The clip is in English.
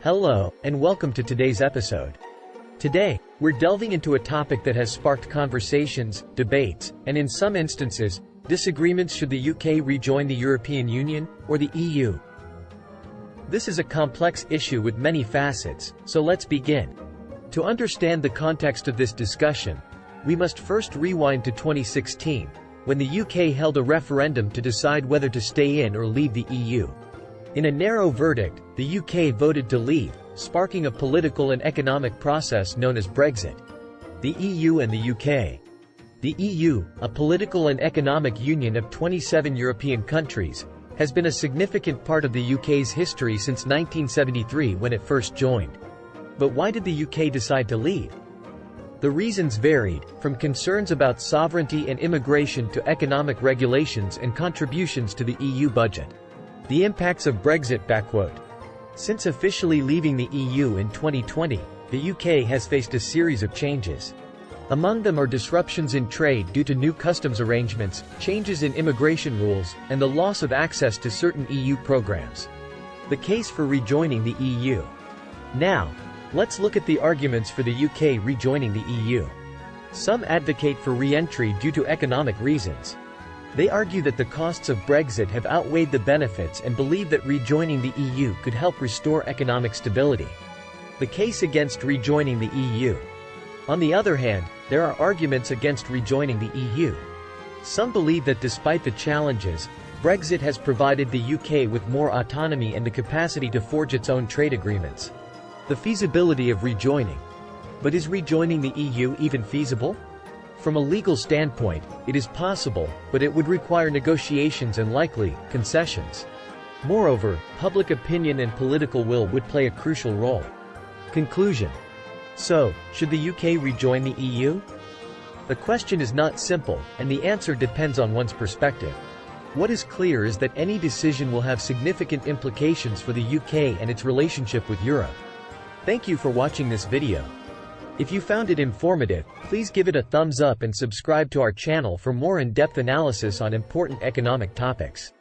Hello, and welcome to today's episode. Today, we're delving into a topic that has sparked conversations, debates, and in some instances, disagreements: should the UK rejoin the European Union or the EU? This is a complex issue with many facets, so let's begin. To understand the context of this discussion, we must first rewind to 2016, when the UK held a referendum to decide whether to stay in or leave the EU. In a narrow verdict, the UK voted to leave, sparking a political and economic process known as Brexit. The EU and the UK. The EU, a political and economic union of 27 European countries, has been a significant part of the UK's history since 1973 when it first joined. But why did the UK decide to leave? The reasons varied, from concerns about sovereignty and immigration to economic regulations and contributions to the EU budget. The impacts of Brexit. Since officially leaving the EU in 2020, the UK has faced a series of changes. Among them are disruptions in trade due to new customs arrangements, changes in immigration rules, and the loss of access to certain EU programs. The case for rejoining the EU. Now, let's look at the arguments for the UK rejoining the EU. Some advocate for re-entry due to economic reasons. They argue that the costs of Brexit have outweighed the benefits and believe that rejoining the EU could help restore economic stability. The case against rejoining the EU. On the other hand, there are arguments against rejoining the EU. Some believe that despite the challenges, Brexit has provided the UK with more autonomy and the capacity to forge its own trade agreements. The feasibility of rejoining. But is rejoining the EU even feasible? From a legal standpoint, it is possible, but it would require negotiations and likely, concessions. Moreover, public opinion and political will would play a crucial role. Conclusion. So, should the UK rejoin the EU? The question is not simple, and the answer depends on one's perspective. What is clear is that any decision will have significant implications for the UK and its relationship with Europe. Thank you for watching this video. If you found it informative, please give it a thumbs up and subscribe to our channel for more in-depth analysis on important economic topics.